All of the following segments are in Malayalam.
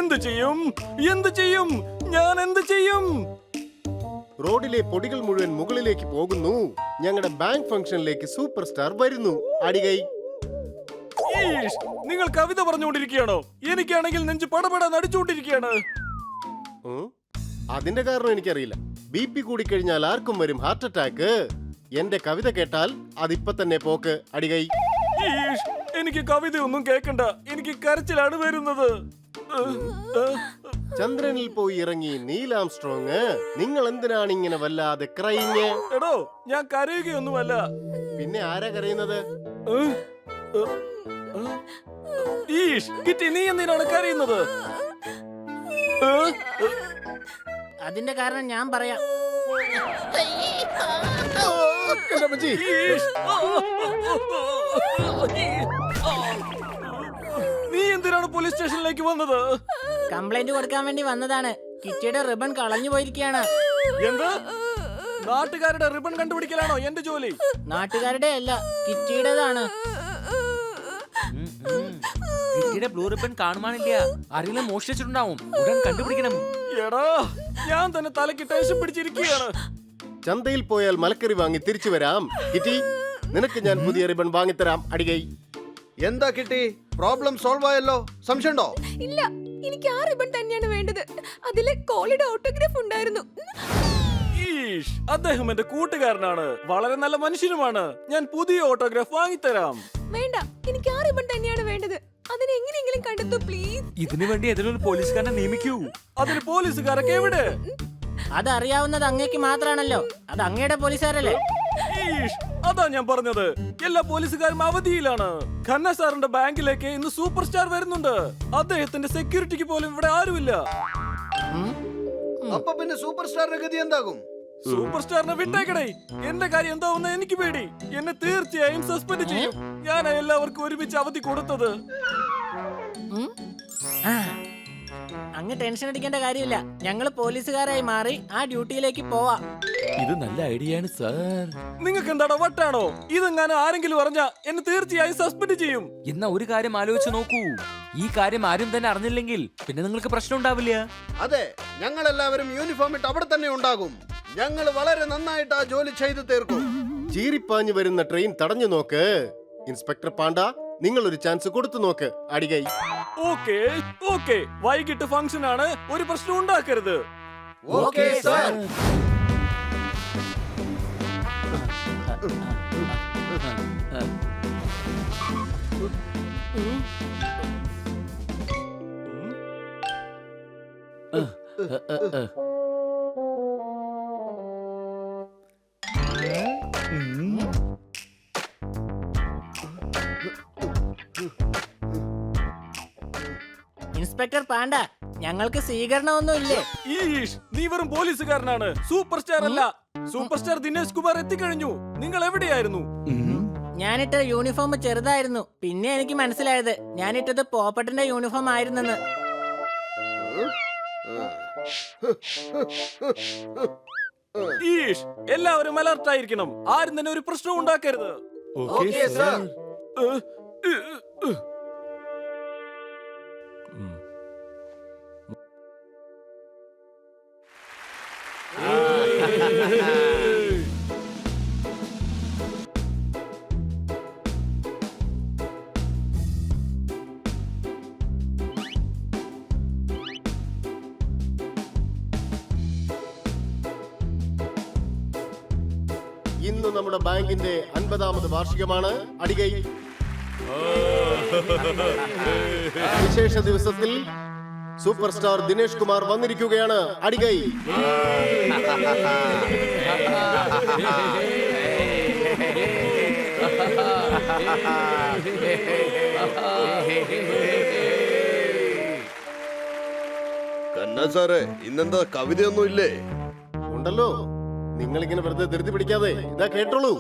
എന്ത് ചെയ്യും? എന്ത് ചെയ്യും? ഞാൻ എന്ത് ചെയ്യും? റോഡിലെ പൊടികൾ മുഴുവൻ മുകളിലേക്ക് പോകുന്നു. ഞങ്ങളുടെ ബാങ്ക് ഫംഗ്ഷനിലേക്ക് സൂപ്പർ സ്റ്റാർ വരുന്നു. അടികൈ. ഈഷ്, നിങ്ങൾ കവിത പറഞ്ഞുകൊണ്ടിരിക്കുകയാണോ? എനിക്കാണെങ്കിൽ നെഞ്ച് പടപടാൻ അടിച്ചുകൊണ്ടിരിക്കുകയാണ്. അതിന്റെ കാരണം എനിക്കറിയില്ല. BP കൂടിക്കഴിഞ്ഞാൽ ആർക്കും വരും ഹാർട്ട് അറ്റാക്ക്. എന്റെ കവിത കേട്ടാൽ അതിപ്പോ തന്നെ പോക്ക്. അടികൈ. ഈഷ്, എനിക്ക് കവിതയൊന്നും കേൾക്കണ്ട. എനിക്ക് കരച്ചിലാണ് വരുന്നത്. ചന്ദ്രനിൽ പോയി ഇറങ്ങി നീൽ ആംസ്ട്രോങ്. നിങ്ങൾ എന്തിനാണ് ഇങ്ങനെ വല്ലാതെ ക്രൈങ്? എടോ, ഞാൻ കരയുകയൊന്നുമല്ല. പിന്നെ ആരാ കരയുന്നത്? ഈഷ്, കിറ്റി, നീ എന്തിനാണ് കരയുന്നത്? അതിന്റെ കാരണം ഞാൻ പറയാം. ഈഷ്, നീ എന്തിനാണ് പോലീസ് സ്റ്റേഷനിലേക്ക് വന്നത്? കംപ്ലൈന്റ് കൊടുക്കാൻ വേണ്ടി വന്നതാണ്. കിറ്റിയുടെ റിബൺ കളഞ്ഞു പോയിരിക്കുകയാണ്. എന്ത്? നാട്ടുകാരുടെ റിബൺ കണ്ടുപിടിക്കലാണോ എന്റെ ജോലി? നാട്ടുകാരുടെ അല്ല, കിറ്റിയുടേതാണ്. കിറ്റിയുടെ ബ്ലൂ റിബൺ കാണുവാനില്ല. ആരെങ്കിലും മോഷ്ടിച്ചിട്ടുണ്ടാവും. ഉടൻ കണ്ടുപിടിക്കണം. എടാ, ഞാൻ തന്നെ തലയ്ക്ക് ടെൻഷൻ പിടിച്ചിരിക്കുകയാണ്. ചന്തയിൽ പോയാൽ മലക്കറി വാങ്ങി തിരിച്ചു വരാം. കിറ്റി, നിനക്ക് ഞാൻ പുതിയ റിബൺ വാങ്ങിത്തരാം. അടികൈ. എന്താ കിട്ടി? പ്രോബ്ലം സോൾവ് ആയല്ലോ. സംശയമുണ്ടോ? ഇല്ല, എനിക്ക് ആ റിബൺ തന്നെയാണ് വേണ്ടത്. അതിലെ കോളിയുടെ ഓട്ടോഗ്രാഫ് ഉണ്ടായിരുന്നു. ഈഷ്, അദ്ദേഹം എന്റെ കൂട്ടുകാരനാണ്, വളരെ നല്ല മനുഷ്യനുമാണ്. ഞാൻ പുതിയ ഓട്ടോഗ്രാഫ് വാങ്ങിത്തരാം. വേണ്ട, എനിക്ക് ആ റിബൺ തന്നെയാണ് വേണ്ടത്. അതിനെ എങ്ങനെയെങ്കിലും കണ്ടെത്തൂ പ്ലീസ്. ഇതിനു വേണ്ടി ഏതെങ്കിലും ഒരു പോലീസുകാരനെ നിയമിക്കൂ. അതിന് പോലീസുകാരൊക്കെ എവിടെ? അതറിയാവുന്നത് അങ്ങേക്ക് മാത്രാണല്ലോ. അത് അങ്ങയുടെ പോലീസുകാരല്ലേ? ഈഷ്, അതാ ഞാൻ പറഞ്ഞത്. എല്ലാ പോലീസുകാരും അവധിയിലാണ്. ഖന്ന സാറിന്റെ ബാങ്കിലേക്ക് ഇന്ന് സൂപ്പർ സ്റ്റാർ വരുന്നുണ്ട്. അദ്ദേഹത്തിന്റെ സെക്യൂരിറ്റിക്ക് പോലും ഇവിടെ ആരുമില്ല. അപ്പൊ പിന്നെ സൂപ്പർ സ്റ്റാറിന്റെ ഗതി എന്താകും? സൂപ്പർ സ്റ്റാറിനെ വിട്ടേക്കടേ. എന്റെ കാര്യം എന്താവുന്ന എനിക്ക് പേടി. എന്നെ തീർച്ചയായും സസ്പെൻഡ് ചെയ്യും. ഞാൻ എല്ലാവർക്കും ഒരുമിച്ച് അവധി കൊടുത്തത്. അങ്ങ് ടെൻഷൻ അടിക്കേണ്ട കാര്യമില്ല. ഞങ്ങൾ പോലീസുകാരായി മാറി ആ ഡ്യൂട്ടിയിലേക്ക് പോവാം. ഇത് നല്ല ഐഡിയ ആണ് സാർ. നിങ്ങൾക്ക് എന്താണോ വട്ടാണോ? ഇതെങ്ങാനും ആരെങ്കിലും അറിഞ്ഞാ എന്നെ തീർച്ചയായും സസ്പെൻഡ് ചെയ്യും. എന്നാ ഒരു കാര്യം ആലോചിച്ച് നോക്കൂ. ഈ കാര്യം ആരും തന്നെ അറിഞ്ഞില്ലെങ്കിൽ പിന്നെ നിങ്ങൾക്ക് പ്രശ്നം ഉണ്ടാവില്ല. അതെ, ഞങ്ങൾ എല്ലാവരും യൂണിഫോം ഇട്ട് അവിടെ തന്നെ ഉണ്ടാകും. ഞങ്ങൾ വളരെ നന്നായിട്ട് ആ ജോലി ചെയ്തു തീർക്കും. ചീറിപ്പാഞ്ഞു വരുന്ന ട്രെയിൻ തടഞ്ഞു നോക്ക്. ഇൻസ്പെക്ടർ പാണ്ഡ, നിങ്ങൾ ഒരു ചാൻസ് കൊടുത്തു നോക്ക്. അടികൈ. ഓക്കേ ഓക്കേ, വൈകിട്ട് ഫംഗ്ഷൻ ആണ്, ഒരു പ്രശ്നം ഉണ്ടാക്കരുത്. Okay sir. ഇൻസ്പെക്ടർ പാണ്ഡ, ഞങ്ങൾക്ക് സ്വീകരണമൊന്നും ഇല്ലേ? ഈഷ്, നീ വെറും പോലീസുകാരനാണ്, സൂപ്പർ സ്റ്റാർ അല്ല. സൂപ്പർ സ്റ്റാർ ദിനേശ് കുമാർ എത്തിക്കഴിഞ്ഞു. നിങ്ങൾ എവിടെയായിരുന്നു? ഞാനിട്ട യൂണിഫോം ചെറുതായിരുന്നു. പിന്നെ എനിക്ക് മനസ്സിലായത് ഞാനിട്ടത് പോപ്പട്ടിന്റെ യൂണിഫോം ആയിരുന്നെന്ന്. ഈഷ്, എല്ലാവരും അലർട്ട് ആയിരിക്കണം. ആരും തന്നെ ഒരു പ്രശ്നം ഉണ്ടാക്കരുത്. Okay sir. ഇന്ന് നമ്മുടെ ബാങ്കിന്റെ 50ാമത് വാർഷികമാണ്. അടികൈ. വിശേഷ ദിവസത്തിൽ സൂപ്പർ സ്റ്റാർ ദിനേശ് കുമാർ വന്നിരിക്കുകയാണ്. അടികൈ. കന്ന സാറേ, ഇന്നെന്താ കവിതയൊന്നും ഇല്ലേ? ഉണ്ടല്ലോ. നിങ്ങളിങ്ങനെ വെറുതെ ധൃതി പിടിക്കാതെ ഇതാ കേട്ടോളൂ.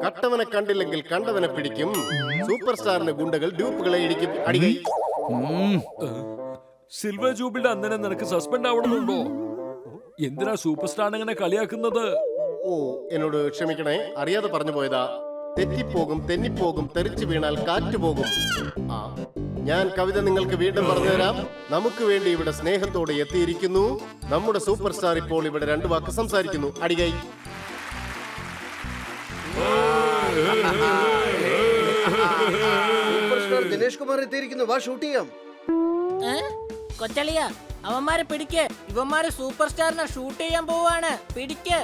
കട്ടവനെ കണ്ടില്ലെങ്കിൽ കണ്ടവനെ പിടിക്കും. സൂപ്പർ സ്റ്റാറിന്റെ ഗുണ്ടകൾ ഡ്യൂപ്പുകളെ ഇടിക്കും. അടികൈ. സിൽവർ ജൂബിലിയുടെ അന്നനെ നിനക്ക് സസ്പെൻഡ് ആവണമെന്നുണ്ടോ? എന്തിനാ സൂപ്പർ സ്റ്റാർ ഇങ്ങനെ കളിയാക്കുന്നത്? ഓ, എന്നോട് ക്ഷമിക്കണേ, അറിയാതെ പറഞ്ഞു പോയതാ. തെറ്റിപ്പോകും, തെന്നിപ്പോകും, തെറിച്ചു വീണാൽ കാറ്റ് പോകും. ആ, ഞാൻ കവിത നിങ്ങൾക്ക് വീണ്ടും പറഞ്ഞുതരാം. നമുക്ക് വേണ്ടി ഇവിടെ സ്നേഹത്തോടെ എത്തിയിരിക്കുന്നു നമ്മുടെ സൂപ്പർ സ്റ്റാർ. ഇപ്പോൾ ഇവിടെ 2 വാക്ക് സംസാരിക്കുന്നു. അടികൈ. സൂപ്പർ സ്റ്റാർ ദിനേഷ് കുമാർ എത്തിയിരിക്കുന്നു. വാ ഷൂട്ട് ചെയ്യാം. കൊച്ചളിയ അവന്മാരെ പിടിക്ക്. ഇവന്മാര് സൂപ്പർ സ്റ്റാറിനെ ഷൂട്ട് ചെയ്യാൻ പോവാണ്. പിടിക്ക്.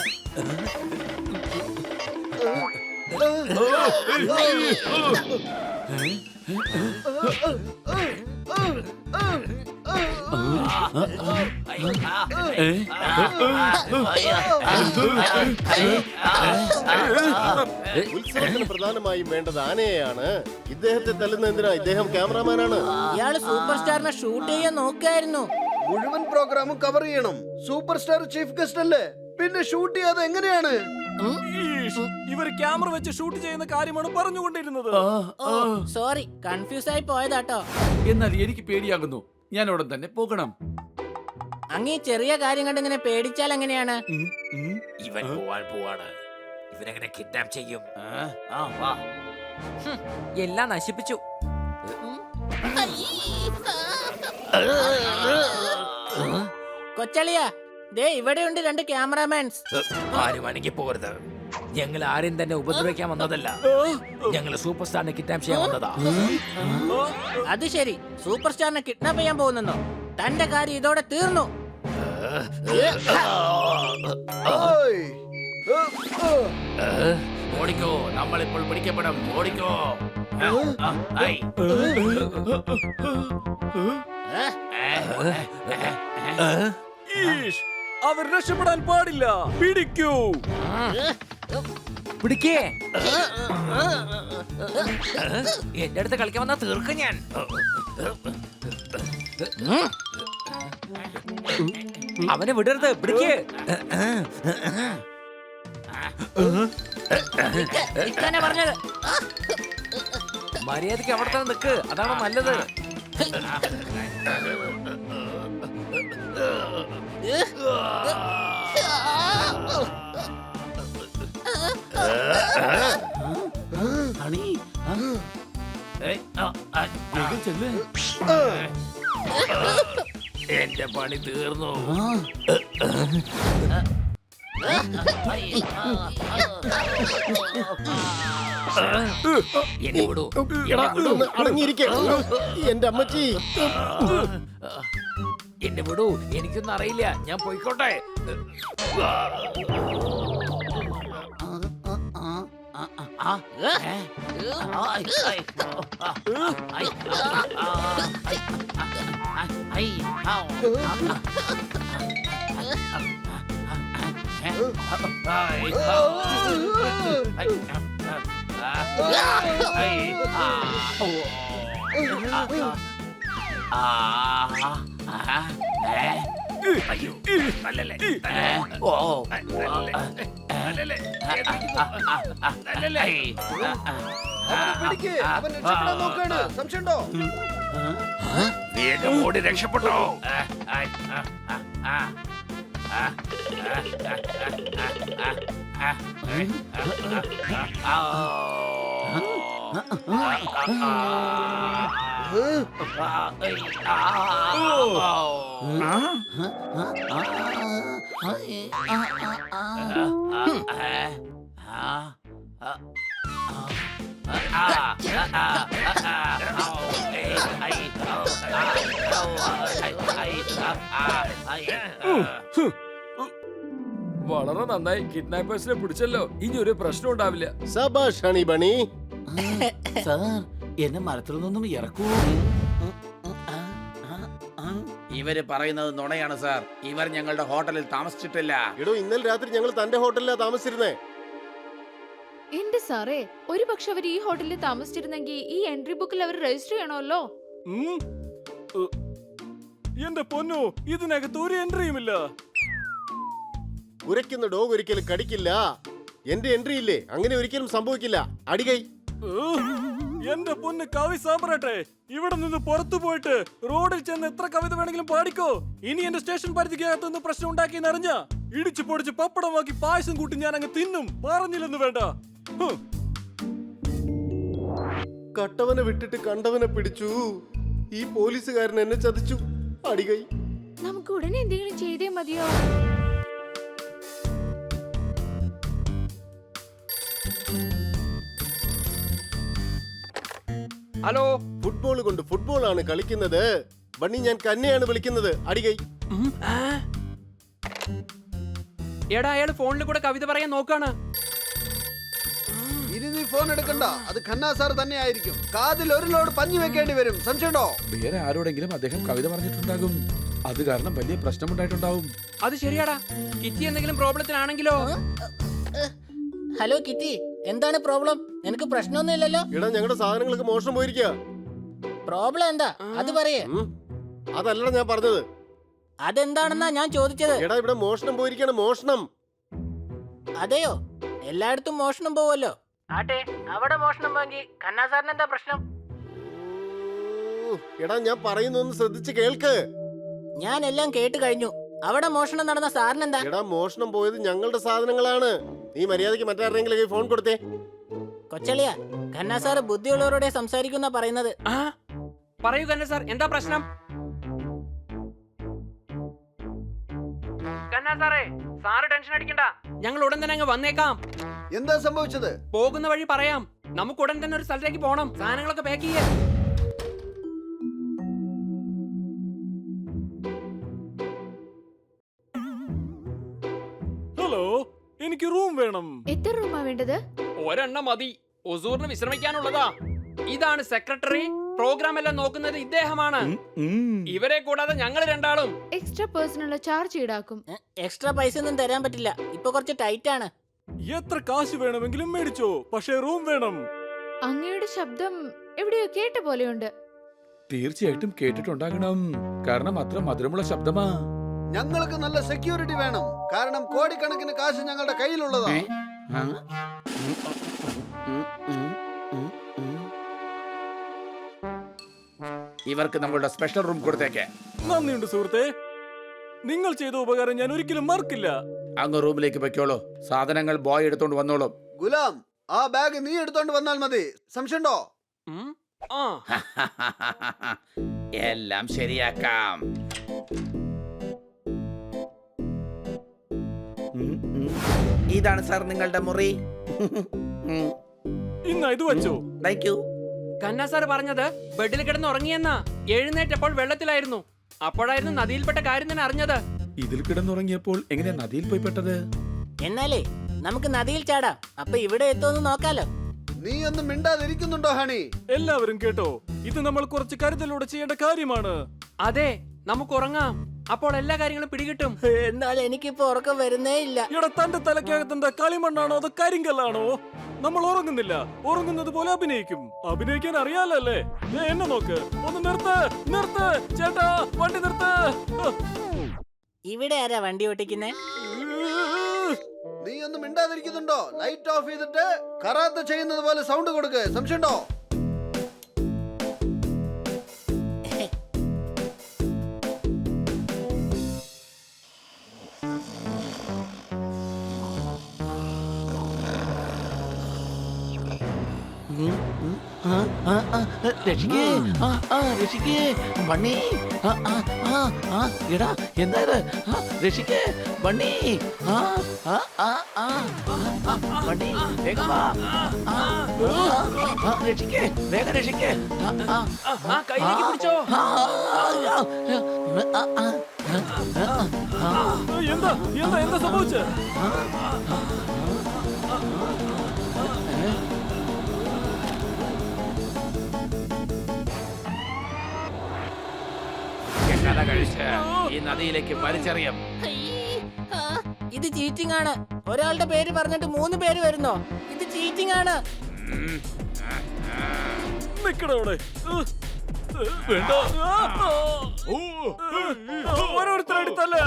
ഉത്സവത്തിന് പ്രധാനമായും വേണ്ടത് ആനയെയാണ്. ഇദ്ദേഹത്തെ തല്ലുന്ന എന്തിനാ? ഇദ്ദേഹം ക്യാമറാമാനാണ്. ഇയാള് സൂപ്പർ സ്റ്റാറിനെ ഷൂട്ട് ചെയ്യാൻ നോക്കായിരുന്നു. മുഴുവൻ പ്രോഗ്രാമും കവർ ചെയ്യണം. സൂപ്പർ സ്റ്റാർ ചീഫ് ഗസ്റ്റ് അല്ലേ, പിന്നെ ഷൂട്ട് ചെയ്യാതെ എങ്ങനെയാണ്? ഇവർ ക്യാമറ വെച്ച് ഷൂട്ട് ചെയ്യുന്ന കാര്യമാണ് പറഞ്ഞുകൊണ്ടിരുന്നത്. സോറി, കൺഫ്യൂസ് ആയി പോയതാട്ടോ. എന്നാൽ എനിക്ക് പേടിയാകുന്നു. ഞാൻ ഉടൻ തന്നെ പോകണം. അങ്ങീ ചെറിയ കാര്യം കണ്ട് ഇങ്ങനെ പേടിച്ചാൽ എങ്ങനെയാണ്? ഇവൻ പോവാണ്. ഇവനെങ്ങനെ കിഡ്നാപ്പ് ചെയ്യും? എല്ലാം നശിപ്പിച്ചു. കൊച്ചളിയ ദേ ഇവിടെയുണ്ട് 2 ക്യാമറാമാൻസ്. ആരും അണങ്ങി പോകരുത്. ഞങ്ങൾ ആരെയും തന്നെ ഉപദ്രവിക്കാൻ വന്നതല്ല. ഞങ്ങൾ സൂപ്പർ സ്റ്റാറിനെ കിഡ്നാപ്പ് ചെയ്യാൻ വന്നതാ. അത് ശരി, സൂപ്പർ സ്റ്റാറിനെ കിഡ്നാപ്പ് ചെയ്യാൻ പോകുന്നോ? തന്റെ കാര്യം ഇതോടെ തീർന്നു. ഓയ്. ഓടിക്കോ, നമ്മളിപ്പോൾ പിടിക്കപ്പെടും. ഓടിക്കോ. ഈഷ്, അവർ രക്ഷപ്പെടാൻ പാടില്ല. പിടിക്കൂ. പിടിക്കേ. എന്റെ അടുത്ത് കളിക്കാൻ വന്നാ തീർക്കും ഞാൻ. അവനെ വിടരുത്. പിടിക്കേ. ഇതന്നെ പറഞ്ഞത്. മര്യാദക്ക് അവിടെ തന്നെ നിക്ക്. അതാണ് നല്ലത്. എന്റെ പണി തീർന്നു. എന്നെ വിടൂ. അടങ്ങിയിരിക്കെ. എന്റെ അമ്മച്ചി. എന്നെ വിടൂ. എനിക്കൊന്നും അറിയില്ല. ഞാൻ പോയിക്കോട്ടെ. അയ്യോ, നല്ലല്ലേ? ഓ, നല്ലല്ലേ? അവനെ പിടിക്ക്. അവൻ രക്ഷപ്പെടാൻ നോക്കാണ്. സംശയമുണ്ടോ? വേഗം ഓടി രക്ഷപ്പെട്ടോ. വളരെ നന്നായി. കിഡ്നാപ്പേഴ്സിനെ പിടിച്ചല്ലോ. ഇനി ഒരു പ്രശ്നം ഉണ്ടാവില്ല. സബാഷ് ഹണി ബണി. സാർ, എന്നെ മരത്തിൽ നിന്നും ഇറക്കൂ. ഇവര് പറയുന്നത് നുണയാണ് സാർ. ഇവർ ഞങ്ങളുടെ ഹോട്ടലിൽ താമസിച്ചിട്ടില്ല. എടോ, ഇന്നലെ രാത്രി ഞങ്ങൾ തന്റെ ഹോട്ടലിലാ താമസിച്ചിരുന്നേ. എന്റെ സാറേ, ഒരു പക്ഷെ അവർ ഈ ഹോട്ടലിൽ താമസിച്ചിരുന്നെങ്കിൽ ഈ എൻട്രി ബുക്കിൽ അവർ രജിസ്റ്റർ ചെയ്യണമല്ലോ. എന്റെ പൊന്നു, ഇതിനകത്ത് ഒരു എൻട്രിയുമില്ല. ഉരയ്ക്കുന്ന ഡോഗ് ഒരിക്കലും കടിക്കില്ല. എന്റെ എൻട്രി ഇല്ലേ, അങ്ങനെ ഒരിക്കലും സംഭവിക്കില്ല. അടികൈ. എന്റെ പൊന്ന് കവി സാമ്പ്രാട്ടെ, ഇവിടെ നിന്ന് പുറത്തു പോയിട്ട് റോഡിൽ ചെന്ന് എത്ര കവിത വേണമെങ്കിലും പാടിക്കോ. ഇനി എന്റെ സ്റ്റേഷൻ പരിധിക്കകത്തുനിന്ന് പ്രശ്നം ഉണ്ടാക്കി അറിഞ്ഞ ഇടിച്ചു പൊടിച്ച് പപ്പടമാക്കി പായസം കൂട്ടി ഞാൻ അങ്ങ് തിന്നും. പറഞ്ഞില്ലെന്ന് വേണ്ട. കട്ടവനെ വിട്ടിട്ട് കണ്ടവനെ പിടിച്ചു. ഈ പോലീസുകാരൻ എന്നെ ചതിച്ചു. അടികൈ. നമുക്ക് ഉടനെ എന്തെങ്കിലും ചെയ്തേ മതിയോ? ഹലോ, ഫുട്ബോൾ കൊണ്ട് ഫുട്ബോൾ ആണ് കളിക്കുന്നത്. ബണ്ണി, ഞാൻ കന്നെയാണ് വിളിക്കുന്നത്. അടികൈ. എടാ അയാൾ ഫോണിൽ കൂടെ കവിത പറയാൻ നോക്കാണ്. ഇനി നീ ഫോൺ എടുക്കണ്ട, അത് ഖന്ന സാർ തന്നെ ആയിരിക്കും. കാതിൽ ഒരു ലോഡ് പഞ്ഞു വെക്കേണ്ടി വരും. സംശയമുണ്ടോ? വേറെ ആരോടെങ്കിലും അദ്ദേഹം കവിത പറഞ്ഞിട്ടുണ്ടാകും. അത് കാരണം വലിയ പ്രശ്നമുണ്ടായിട്ടുണ്ടാവും. അത് ശരിയാടാ. കിറ്റി എന്തെങ്കിലും പ്രോബ്ലത്തിലാണെങ്കിലോ? ഹലോ കിറ്റി, എന്താണ് പ്രോബ്ലം? നിനക്ക് പ്രശ്നമൊന്നുമില്ലല്ലോ? എടാ, ഞങ്ങളുടെ സാധനങ്ങൾക്ക് മോഷണം പോയിരിക്കുക. പ്രോബ്ലം എന്താ അത് പറയേ. അതല്ലടാ ഞാൻ പറഞ്ഞത്. അതെന്താണെന്നാ ഞാൻ ചോദിച്ചത്. എടാ, ഇവിടെ മോഷണം പോയിരിക്കാണ്. മോഷണം. അതെയോ? എല്ലായിടത്തും മോഷണം പോവല്ലോ. ആട്ടെ, അവിടെ മോഷണം പോയെങ്കിൽ ഖന്ന സാറിന് എന്താ പ്രശ്നം? എടാ, ഞാൻ പറയുന്നൊന്ന് ശ്രദ്ധിച്ച് കേൾക്ക്. ഞാൻ എല്ലാം കേട്ട് കഴിഞ്ഞു. അവിടെ മോഷണം നടന്ന സാറിനെന്താ? എടാ, മോഷണം പോയത് ഞങ്ങളുടെ സാധനങ്ങളാണ്. നീ മര്യാദയ്ക്ക് മറ്റാരുടെയെങ്കിലും ഫോൺ കൊടുത്തേ. കൊച്ചളിയ, ഖന്ന സാറ് ബുദ്ധിയുള്ളവരോടെ സംസാരിക്കുന്ന പറയുന്നത്. പറയൂ ഖന്ന സാർ, എന്താ പ്രശ്നം? ഖന്ന സാറേ, സാറ് ടെൻഷൻ അടിക്കണ്ട, ഞങ്ങൾ ഉടൻ തന്നെ അങ്ങ് വന്നേക്കാം. എന്താ സംഭവിച്ചത്? പോകുന്ന വഴി പറയാം. നമുക്ക് ഉടൻ തന്നെ ഒരു സ്ഥലത്തേക്ക് പോകണം. സാധനങ്ങളൊക്കെ പാക്ക് ചെയ്യേ. ഹലോ, എനിക്ക് റൂം വേണം. എത്ര റൂമാ വേണ്ടത്? ഒരെണ്ണം മതി. ഒസൂറിന് വിശ്രമിക്കാനുള്ളതാ. ഇതാണ് സെക്രട്ടറി. പ്രോഗ്രാം എല്ലാം നോക്കുന്നത് ഇദ്ദേഹമാണ്. ഇവരെ കൂടാതെ ഞങ്ങൾ രണ്ടാളും എക്സ്ട്രാ പേഴ്സണൽ ചാർജ് ഈടാക്കും. എക്സ്ട്രാ പൈസ ഒന്നും തരാൻ പറ്റില്ല. ഇപ്പൊ കുറച്ച് ടൈറ്റ് ആണ്. എത്ര കാശ് വേണമെങ്കിലും മേടിച്ചോ, പക്ഷേ റൂം വേണം. അങ്ങയുടെ ശബ്ദം എവിടെയോ കേട്ട പോലെയുണ്ട്. തീർച്ചയായിട്ടും കേട്ടിട്ടുണ്ടാകണം, കാരണം അത്ര മധുരമുള്ള ശബ്ദമാ. ഞങ്ങൾക്ക് നല്ല സെക്യൂരിറ്റി വേണം, കാരണം കോടിക്കണക്കിന് കാശ് ഞങ്ങളുടെ കയ്യിലുള്ളതാ. ഇവർക്ക് നമ്മളുടെ സ്പെഷ്യൽ റൂം കൊടുത്തേക്ക്. നന്ദിയുണ്ട് സുഹൃത്തെ. നിങ്ങൾ ചെയ്ത ഉപകാരം ഞാൻ ഒരിക്കലും മറക്കില്ല. അങ്ങ് റൂമിലേക്ക് വെക്കോളൂ. സാധനങ്ങൾ ബോയ് എടുത്തോണ്ട് വന്നോളും. ഗുലാം, ആ ബാഗ് നീ എടുത്തോണ്ട് വന്നാൽ മതി. സംശയമുണ്ടോ? എല്ലാം ശരിയാക്കാം. ഇതാണ് സാർ നിങ്ങളുടെ മുറി. ഇന്ന് ഇത് വെച്ചോ. Thank you. ഖന്ന സാർ പറഞ്ഞത് ബെഡിൽ കിടന്ന് ഉറങ്ങിയെന്നാ. എഴുന്നേറ്റപ്പോൾ വെള്ളത്തിലായിരുന്നു. അപ്പോഴായിരുന്നു നദിയിൽപ്പെട്ട കാര്യം തന്നെ അറിഞ്ഞത്. ഇതിൽ കിടന്നുറങ്ങിയപ്പോൾ എങ്ങനെ നദിയിൽ പോയി പെട്ടത്? എന്നാലേ നമുക്ക് നദിയിൽ ചാടാം. അപ്പൊ ഇവിടെ എത്തുമെന്ന് നോക്കാലോ. നീ ഒന്നും മിണ്ടാതിരിക്കുന്നുണ്ടോ ഹണി? എല്ലാവരും കേട്ടോ, ഇത് നമ്മൾ കുറച്ച് കരുതലോടെ ചെയ്യേണ്ട കാര്യമാണ്. അതെ, നമുക്ക് ഉറങ്ങാം. അപ്പോൾ എല്ലാ കാര്യങ്ങളും പിടികിട്ടും. എന്നാൽ എനിക്കിപ്പോ ഉറക്കം വരുന്നേ ഇല്ല. ഇവിടെ തന്റെ തലക്കകത്തെന്താ കളിമണ്ണാണോ അതോ കരിങ്കല്ലാണോ? നമ്മൾ ഉറങ്ങുന്നില്ല, ഉറങ്ങുന്നത് പോലെ അഭിനയിക്കും. അഭിനയിക്കാൻ അറിയാലോ അല്ലേ? എന്നെ നോക്ക്. ഒന്ന് നിർത്ത് ചേട്ടാ, വണ്ടി നിർത്ത്. ഇവിടെ ആരാ വണ്ടി ഓട്ടിക്കുന്നേ? നീ ഒന്നും മിണ്ടാതിരിക്കുന്നുണ്ടോ? ലൈറ്റ് ഓഫ് ചെയ്തിട്ട് കറാത്ത ചെയ്യുന്നത് പോലെ സൗണ്ട് കൊടുക്ക്. സംശയമുണ്ടോ? രക്ഷിക്കേ, രക്ഷിക്കേ, ബണ്ണി, എടാ എന്താ ഇത്? രക്ഷിക്കേ, ബണ്ണി, ബണ്ണി, വേഗം വാ. രക്ഷിക്കേ, വേഗം രക്ഷിക്കേ. കയ്യിലേക്ക് പിടിച്ചോ. എന്താ സംഭവിച്ചത്? കഥ കഴിച്ച് ഈ നദിയിലേക്ക് വലിച്ചെറിയും. ഇത് ചീറ്റിംഗ് ആണ്. ഒരാളുടെ പേര് പറഞ്ഞിട്ട് 3 പേര് വരുന്നോ? ഇത് ചീറ്റിംഗ് ആണ്. നിക്കടവിടെ. വേണ്ട, ഓരോരുത്തരടുത്തല്ലേ.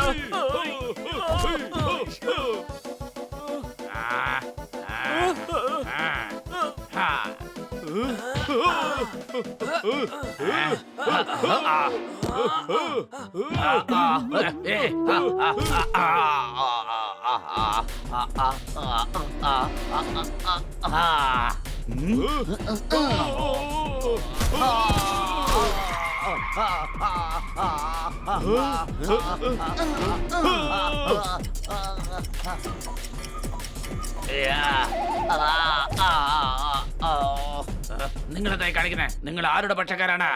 നിങ്ങളെന്തായി കാണിക്കുന്നേ? നിങ്ങൾ ആരുടെ പക്ഷക്കാരാണ്?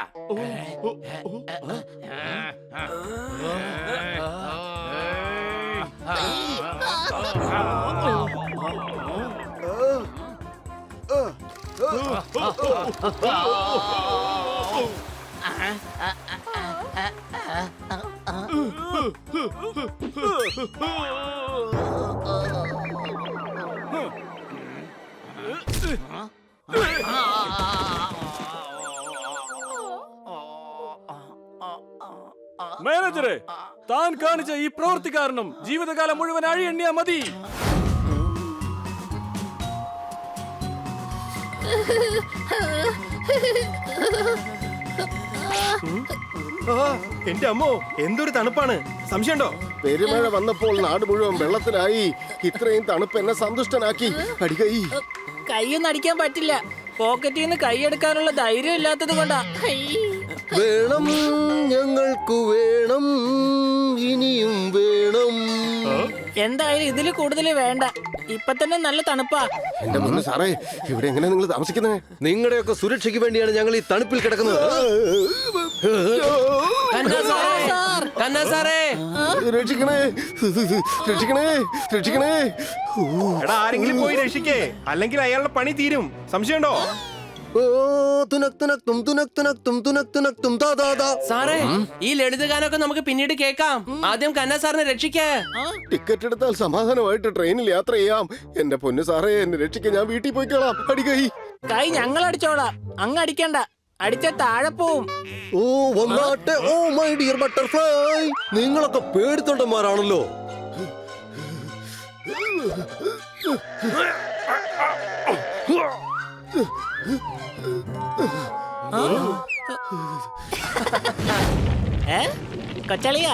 മാനേജറെ, താൻ കാണിച്ച ഈ പ്രവൃത്തി കാരണം ജീവിതകാലം മുഴുവൻ അഴി എണ്ണിയാ മതി. എന്റെ അമ്മോ, എന്തൊരു തണുപ്പാണ്. സംശയമുണ്ടോ? പെരുമഴ വന്നപ്പോൾ നാട് മുഴുവൻ വെള്ളത്തിലായി. ഇത്രയും തണുപ്പ് എന്നെ സന്തുഷ്ടനാക്കി. അടികൈ കൈയൊന്നും അടിക്കാൻ പറ്റില്ല. പോക്കറ്റിൽ നിന്ന് കൈയെടുക്കാനുള്ള ധൈര്യം ഇല്ലാത്തത് കൊണ്ടാ. വേണം, ഞങ്ങൾക്ക് വേണം, ഇനിയും വേണം. എന്തായാലും ഇതിൽ കൂടുതൽ വേണ്ട. ഇപ്പൊ തന്നെ നല്ല തണുപ്പാ. എന്റെ മുന്ന് സാറേ, ഇവിടെ എങ്ങനെ നിങ്ങൾ താമസിക്കുന്നത്? നിങ്ങളുടെയൊക്കെ സുരക്ഷയ്ക്ക് വേണ്ടിയാണ് ഞങ്ങൾ ഈ തണുപ്പിൽ കിടക്കുന്നത്. രക്ഷിക്കണേ, രക്ഷിക്കണേ, രക്ഷിക്കണേ. എടാ, ആരെങ്കിലും പോയി രക്ഷിക്കേ, അല്ലെങ്കിൽ അയാളുടെ പണി തീരും. സംശയമുണ്ടോ? സാറേ, ഈ ലളിതഗാനമൊക്കെ നമുക്ക് പിന്നീട് കേൾക്കാം. ആദ്യം കന്ന സാറിനെ രക്ഷിക്കേ. ടിക്കറ്റ് എടുത്താൽ സമാധാനമായിട്ട് ട്രെയിനിൽ യാത്ര ചെയ്യാം. എന്റെ പൊന്നു സാറേ, എന്നെ രക്ഷിക്കാൻ ഞാൻ വീട്ടിൽ പോയിക്കോളാം. അടികൈ കൈ ഞങ്ങൾ അടിച്ചോളാം. അങ്ങ് അടിക്കണ്ട. അടിച്ച താഴെ പോവും. ഓ വന്നാട്ടെ. ഓ മൈ ഡിയർ ബട്ടർഫ്ലൈ, നിങ്ങളൊക്കെ പേടിത്തൊണ്ടന്മാരാണല്ലോ. കൊച്ചളിയ,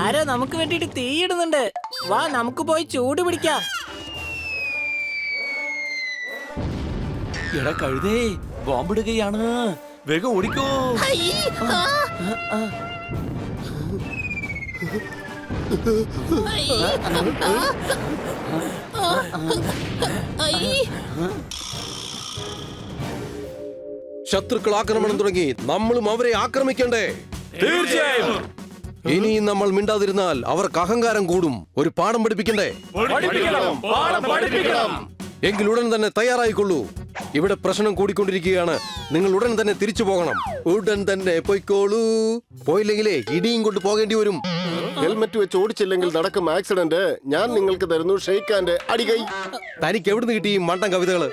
ആരോ നമുക്ക് വേണ്ടിട്ട് തീയിടുന്നുണ്ട്. വാ, നമുക്ക് പോയി ചൂട് പിടിക്കാം. എടാ കഴുതേ, ബോംബിടുകയാണ്. വേഗം ഓടിക്കോ. ശത്രുക്കൾ ആക്രമണം തുടങ്ങി. നമ്മളും അവരെ ആക്രമിക്കണ്ടേ? തീർച്ചയായും. ഇനിയും നമ്മൾ മിണ്ടാതിരുന്നാൽ അവർക്ക് അഹങ്കാരം കൂടും. ഒരു പാഠം പഠിപ്പിക്കണ്ടേ? പഠിപ്പിക്കണം, പാഠം പഠിപ്പിക്കണം. എങ്കിൽ ഉടൻ തന്നെ തയ്യാറായിക്കൊള്ളൂ. ഇവിടെ പ്രശ്നം കൂടിക്കൊണ്ടിരിക്കുകയാണ്. നിങ്ങൾ ഉടൻ തന്നെ തിരിച്ചു പോകണം. ഉടൻ തന്നെ പോയിക്കോളൂ. പോയില്ലെങ്കിലേ ഇടിയും കൊണ്ട് പോകേണ്ടി വരും. ഹെൽമെറ്റ് വെച്ച് ഓടിച്ചില്ലെങ്കിൽ നടക്കും ആക്സിഡന്റ്. ഞാൻ നിങ്ങൾക്ക് തരുന്നു ഷെയ്ക്ക് ഹാൻഡ്. അടികൈ. തനിക്ക് എവിടുന്ന് കിട്ടി ഈ മണ്ടൻ കവിതകള്?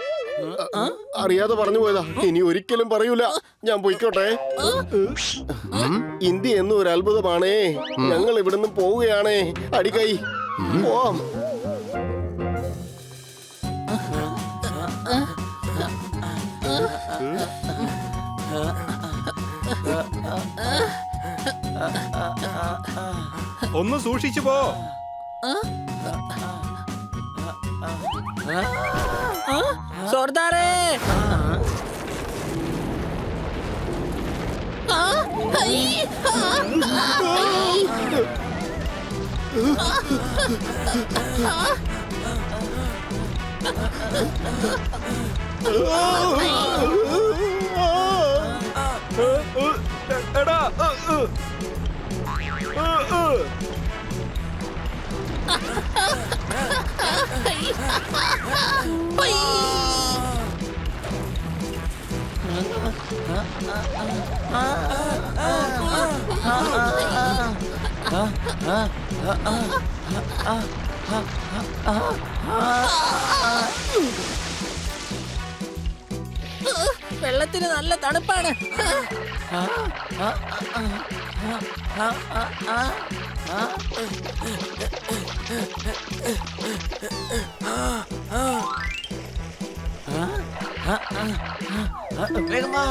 അറിയാതെ പറഞ്ഞു പോയതാ, ഇനി ഒരിക്കലും പറയൂല. ഞാൻ പോയിക്കോട്ടെ. ഇന്ത്യ എന്നും ഒരു അത്ഭുതമാണേ. ഞങ്ങൾ ഇവിടുന്ന് പോവുകയാണേ. അടികൈ. പോവാം. ഒന്ന് സൂക്ഷിച്ചു പോ. സോർദാറേ, എടാ, വെള്ളത്തിന് നല്ല തണുപ്പാണ്. വേഗം വാ.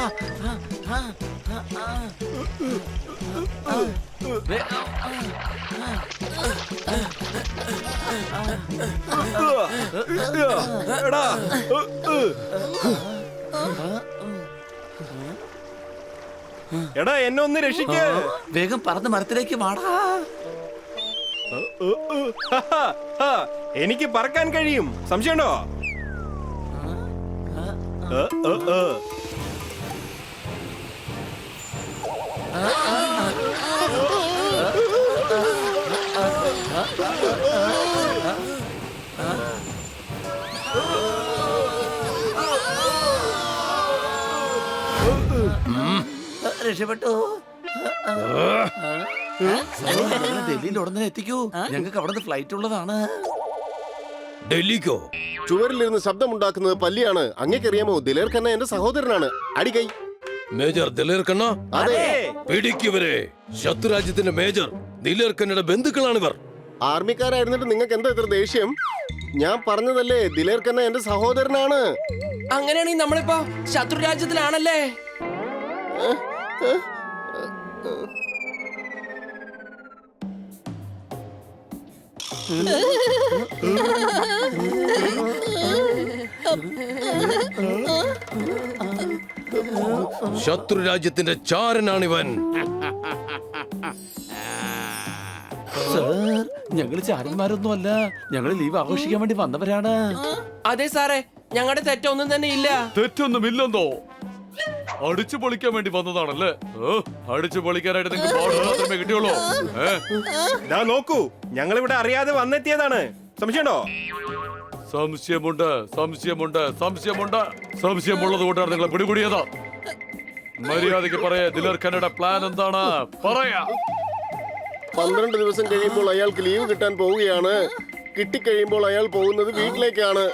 എടാ, 啊 എടാ എന്നെ ഒന്ന് രക്ഷിക്ക്. വേഗം പറന്ന് മരത്തിലേക്ക് വാടാ. എനിക്ക് പറക്കാൻ കഴിയും, സംശയമുണ്ടോ? രക്ഷപ്പെട്ടു. ഡൽഹിയിൽ ഉടനെ എത്തിക്കൂ, ഞങ്ങൾക്ക് അവിടെ നിന്ന് ഫ്ലൈറ്റ് ഉള്ളതാണ്. ഡൽഹിക്കോ? ചുവരിലിരുന്ന് ശബ്ദമുണ്ടാക്കുന്നത് പല്ലിയാണ്. അങ്ങേക്കറിയാമോ, ദിലേർ ഖന്ന എന്റെ സഹോദരനാണ്. അടികൈ. മേജർ ദിലേർ ഖന്ന? അതെ. പിടിക്കുവരെ. ശത്രുരാജ്യത്തിന്റെ മേജർ ദിലേർ ഖന്നയുടെ ബന്ധുക്കളാണിവർ. ആർമിക്കാരായിരുന്നിട്ട് നിങ്ങൾക്ക് എന്താ ഇത്ര ദേഷ്യം? ഞാൻ പറഞ്ഞതല്ലേ, ദിലേർ ഖന്ന എന്റെ സഹോദരനാണ്. അങ്ങനെയാണെങ്കിൽ നമ്മളിപ്പോ ശത്രു രാജ്യത്തിലാണല്ലേ? ശത്രുരാജ്യത്തിന്റെ ചാരനാണിവൻ. ഞങ്ങൾ ചാരന്മാരൊന്നും അല്ല, ഞങ്ങൾ ലീവ് ആഘോഷിക്കാൻ വേണ്ടി വന്നവരാണ്. അതെ സാറേ, ഞങ്ങളുടെ തെറ്റൊന്നും തന്നെ ഇല്ല. തെറ്റൊന്നുമില്ലെന്നോ? അടിച്ചു പൊളിക്കാൻ വേണ്ടി വന്നതാണല്ലേ? അടിച്ചു പൊളിക്കാനായിട്ട് നിങ്ങൾക്ക് പാട് മാത്രമേ കിട്ടിയുള്ളൂ. നോക്കൂ, ഞങ്ങൾ ഇവിടെ അറിയാതെ വന്നെത്തിയതാണ്. സംശയമുണ്ടോ? സംശയമുണ്ട്, സംശയമുണ്ട്, സംശയമുണ്ട്. സംശയമുള്ളത് കൊണ്ടാണ് നിങ്ങളെ പിടികൂടിയത്. മര്യാദയ്ക്ക് പറയാ, ദിലേർ ഖന്നയുടെ പ്ലാൻ എന്താണ്? പറയാ. 12 ദിവസം കഴിയുമ്പോൾ അയാൾക്ക് ലീവ് കിട്ടാൻ പോവുകയാണ്. കിട്ടിക്കഴിയുമ്പോൾ അയാൾ പോകുന്നത് വീട്ടിലേക്കാണ്.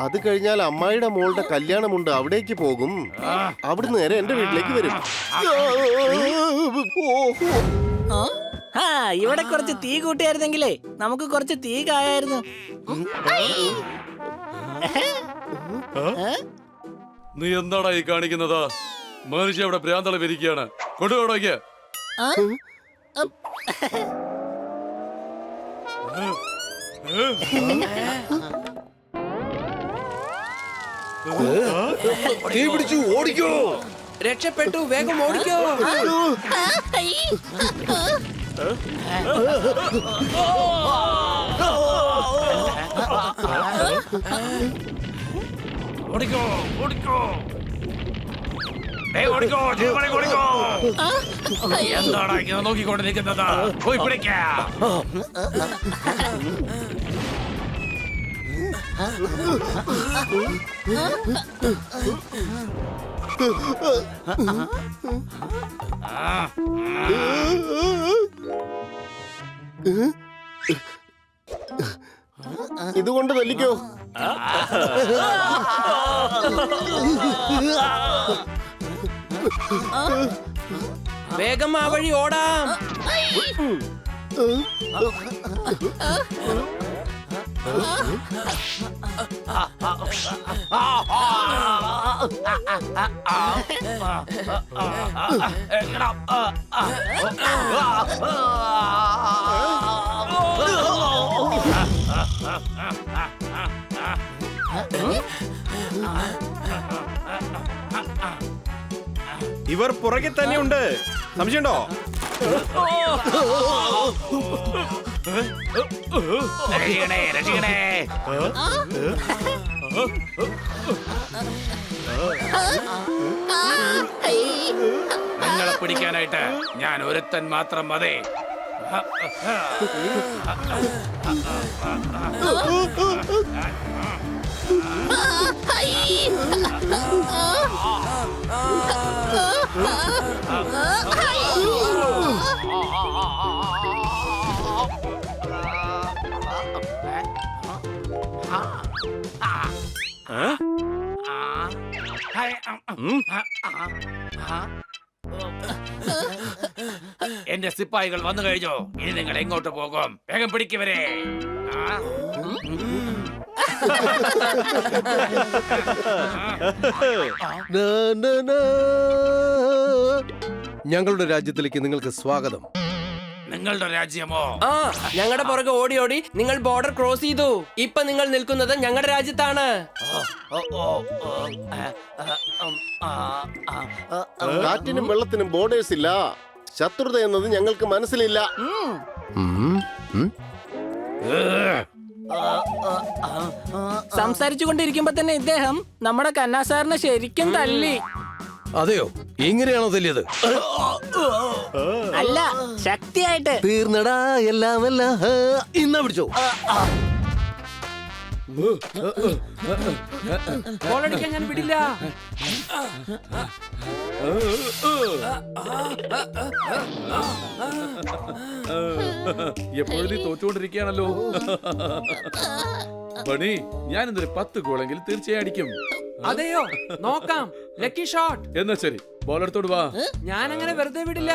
അത് കഴിഞ്ഞാൽ അമ്മായിയുടെ മോളുടെ കല്യാണമുണ്ട്, അവിടേക്ക് പോകും. അവിടുന്ന് നേരെ എന്റെ വീട്ടിലേക്ക് വരും. ഇവിടെ കുറച്ച് തീ കൂട്ടിയായിരുന്നെങ്കിലേ നമുക്ക് കുറച്ച് തീ കായായിരുന്നു. നീ എന്താടാ ഈ കാണിക്കുന്നത്? മനുഷ്യ ഇവിടെ ഭ്രാന്തള വിരിക്കുകയാണ്. കൊണ്ടുപോടേക്ക്. തീ പിടിച്ചു, ഓടിക്കോ. രക്ഷപ്പെട്ടു, വേഗം ഓടിക്കോ. ഓടിക്കോ, ഓടിക്കോ, ഓടിക്കോ, ഓടിക്കോ. എന്താടാ ഇങ്ങനെ നോക്കിക്കൊണ്ട് നിൽക്കുന്നത്? പോയി പിടിക്കാ. ഇതുകൊണ്ട് തല്ലിക്കോ. വേഗം ആ വഴി ഓടാം. ഇവർ പുറകെ തന്നെയുണ്ട്. സംശയമുണ്ടോ? രക്ഷിക്കണേ, രക്ഷിക്കണേ. നിങ്ങളെ പിടിക്കാനായിട്ട് ഞാൻ ഒരുത്തൻ മാത്രം മതി. എന്റെ സിപ്പായികൾ വന്നു കഴിഞ്ഞോ? ഇനി നിങ്ങൾ എങ്ങോട്ട് പോകും? വേഗം പിടിക്കുവരെ. ഞങ്ങളുടെ രാജ്യത്തിലേക്ക് നിങ്ങൾക്ക് സ്വാഗതം. നിങ്ങളുടെ രാജ്യമോ? ആ ഞങ്ങളുടെ പുറകെ ഓടി ഓടി നിങ്ങൾ ബോർഡർ ക്രോസ് ചെയ്തു. ഇപ്പൊ നിങ്ങൾ നിൽക്കുന്നത് ഞങ്ങളുടെ രാജ്യത്താണ്. കാറ്റിനും വെള്ളത്തിനും ബോർഡേഴ്സ് ഇല്ല. ശത്രുത എന്നത് ഞങ്ങൾക്ക് മനസ്സിലില്ല. സംസാരിച്ചു കൊണ്ടിരിക്കുമ്പോ തന്നെ ഇദ്ദേഹം നമ്മുടെ കന്നാ സാറിനെ ശരിക്കും തല്ലി. അതെയോ? ഇങ്ങനെയാണോ തല്ലിയത്? അല്ല, ശക്തിയായിട്ട്. തീർന്നടാ എല്ലാം എല്ലാം. ഇന്നാ പിടിച്ചോ. ഗോളടിക്കാൻ ഞാൻ വിടില്ല. എപ്പോഴും നീ തോറ്റുകൊണ്ടിരിക്കുകയാണല്ലോ. ബണി, ഞാൻ ഇന്നൊരു 10 ഗോളെങ്കിലും തീർച്ചയായും അടിക്കും. അതെയോ? നോക്കാം. Lucky shot. എന്നാ ശരി, ബോൾ എടുത്തോട് വാ. ഞാൻ അങ്ങനെ വെറുതെ വിടില്ല.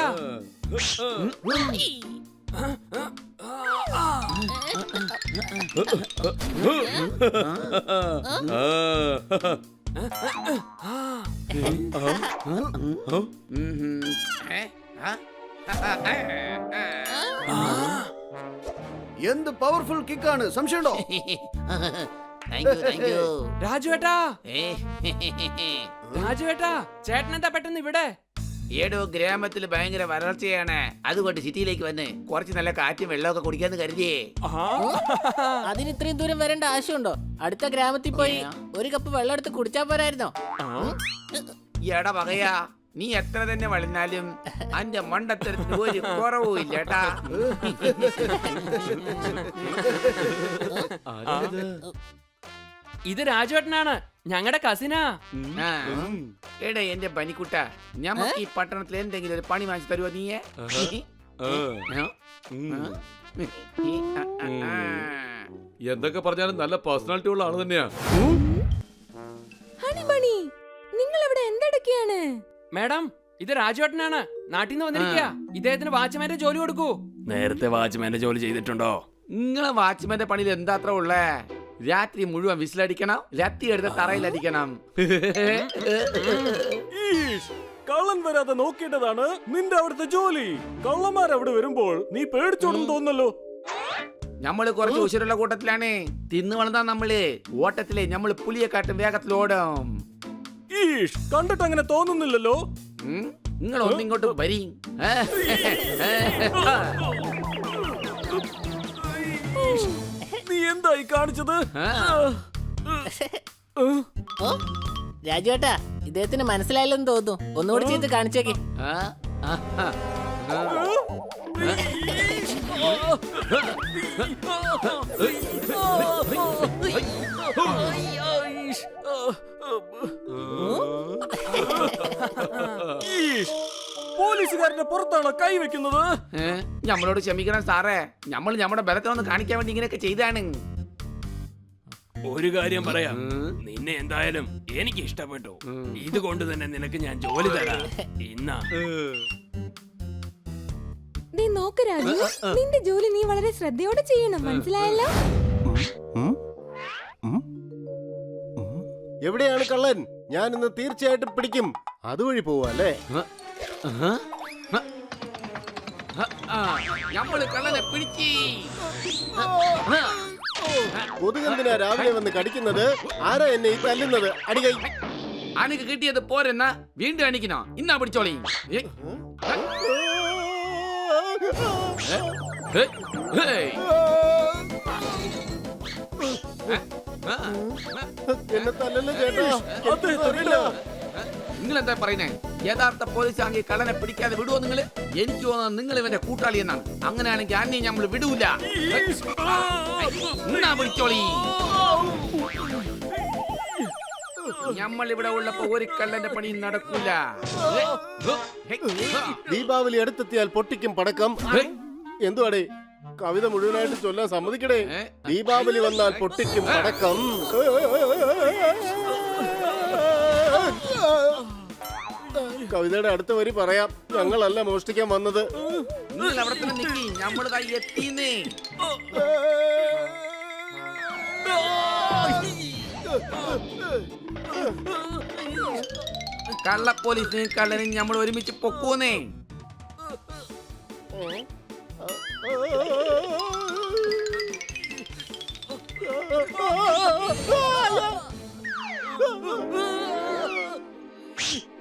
എന്ത് പവർഫുൾ കിക്കാണ്, സംശയമുണ്ടോ? രാജുവേട്ടാ, രാജുവേട്ടാ, ചേട്ടനെന്താ പെട്ടെന്ന് ഇവിടെ? ഏടോ ഗ്രാമത്തിൽ ഭയങ്കര വരൾച്ചയാണ്, അതുകൊണ്ട് സിറ്റിയിലേക്ക് വന്ന് കുറച്ച് നല്ല കാറ്റും വെള്ളമൊക്കെ കുടിക്കാന്ന് കരുതിയേ. അതിന് ഇത്രയും ദൂരം വരേണ്ട ആവശ്യമുണ്ടോ? അടുത്ത ഗ്രാമത്തിൽ പോയി ഒരു കപ്പ് വെള്ളം എടുത്ത് കുടിച്ചാ പോരായിരുന്നോ? എടാ പകയാ, നീ എത്ര തന്നെ വളർന്നാലും അന്റെ മണ്ടത്തരത്തിന് ഒരു കുറവും ഇല്ല കേട്ടാ. ഇത് രാജുവേട്ടനാണ്, ഞങ്ങളുടെ കസിനാ. എടാ എന്റെ പനിക്കുട്ട, ഞമ്മക്ക് ഈ പട്ടണത്തിൽ എന്തെങ്കിലും ഒരു പണി വാങ്ങിച്ചു തരുവോ നീയെ? എന്തൊക്കെ പറഞ്ഞാലും നല്ല പേഴ്സണാലിറ്റി ഉള്ള ആള് തന്നെയാ. നിങ്ങൾ ഇവിടെ എന്തെടുക്കുകയാണ്? മാഡം, ഇത് രാജുവേട്ടനാണ്, നാട്ടിൽ നിന്ന് വന്നിരിക്കുക. ഇദ്ദേഹത്തിന് വാച്ച്മാന്റെ ജോലി കൊടുക്കൂ. നേരത്തെ വാച്ച്മാന്റെ ജോലി ചെയ്തിട്ടുണ്ടോ? നിങ്ങളെ വാച്ച്മാന്റെ പണിയിൽ എന്താ അത്ര ഉള്ളേ? രാത്രി മുഴുവൻ വിസിലടിക്കണം, ലത്തി എടുത്ത് തറയിലടിക്കണം. കള്ളൻ വരാതെ നോക്കേണ്ടതാണ് നിന്റെ അവിടുത്തെ ജോലി. കള്ളന്മാരവിടെ വരുമ്പോൾ നീ പേടിച്ചോടും തോന്നല്ലോ. നമ്മള് കുറച്ച് ഉശിരുള്ള കൂട്ടത്തിലാണ്. തിന്നു വളർന്നാ നമ്മള് ഓട്ടത്തിലെ നമ്മള് പുലിയെക്കാട്ടും വേഗത്തിൽ ഓടും. ഈഷ്, കണ്ടിട്ട് അങ്ങനെ തോന്നുന്നില്ലല്ലോ. നിങ്ങൾ ഒന്നിങ്ങോട്ട് വരി. നീ എന്തായി കാണിച്ചത്? രാജുവേട്ടാ, ഇദ്ദേഹത്തിന് മനസ്സിലായില്ലെന്ന് തോന്നുന്നു. ഒന്നുകൂടി ചെയ്ത് കാണിച്ചേക്ക്. പോലീസുകാരന്റെ പുറത്താണോ കൈ വെക്കുന്നത്? നമ്മളോട് ക്ഷമിക്കണം സാറേ, നമ്മൾ നമ്മുടെ ബലത്തിനൊന്ന് കാണിക്കാൻ വേണ്ടി ഇങ്ങനെയൊക്കെ ചെയ്താണ്. ഒരു കാര്യം പറയാം, നിന്നെ എന്തായാലും എനിക്ക് ഇഷ്ടപ്പെട്ടു. ഇതുകൊണ്ട് തന്നെ നിനക്ക് ഞാൻ ജോലി തരാം. ഇന്നാ നീ നോക്ക് രാജു, നിന്റെ ജോലി നീ വളരെ ശ്രദ്ധയോടെ ചെയ്യണം, മനസ്സിലായല്ലോ? എവിടെയാണ് കള്ളൻ? ഞാൻ ഇന്ന് തീർച്ചയായിട്ടും പിടിക്കും. അതുവഴി പോവാല്ലേ? നമ്മള് കള്ളനെ പിടിച്ചി. കൊതുകെന്തിനാ രാവിലെ വന്ന് കടിക്കുന്നത്? ആരാ എന്നെ ഈ തല്ലുന്നത്? അടികൈ. അനക്ക് കിട്ടിയത് പോരെന്നാ വീണ്ടും അണിക്കണോ? ഇന്നാ പിടിച്ചോളി. എന്നെ തല്ലല്ലേ ചേട്ടാ. നിങ്ങൾ എന്താ പറയുന്നേ? യഥാർത്ഥ പോലീസ് ആണെങ്കിൽ കള്ളനെ പിടിക്കാതെ വിടുവോ നിങ്ങള്? എനിക്ക് തോന്നുന്നത് നിങ്ങൾ ഇവന്റെ കൂട്ടാളി എന്നാണ്. അങ്ങനെയാണെങ്കിൽ അന്നെ നമ്മൾ വിടൂല. എന്നാ പിടിച്ചോളി. നമ്മൾ ഇവിടെ ഉള്ളപ്പോ ഒരു കള്ളന്റെ പണി നടക്കൂല. ദീപാവലി അടുത്തെത്തിയാൽ പൊട്ടിക്കും പടക്കം. എന്തുവാടേ? കവിത മുഴുവനായിട്ട് ചൊല്ലാൻ സമ്മതിക്കടേ. ദീപാവലി വന്നാൽ പൊട്ടിക്കും പടക്കം. കവിതയുടെ അടുത്ത വരി പറയാം. ഞങ്ങളല്ല മോഷ്ടിക്കാൻ വന്നത്. നിങ്ങൾ അവിടെ തന്നെ നിൽക്കി, നമ്മള് കൈ എത്തിന്നേ. കള്ള പോലീസിന് കള്ളനും നമ്മൾ ഒരുമിച്ച് പൊക്കൂന്നേ.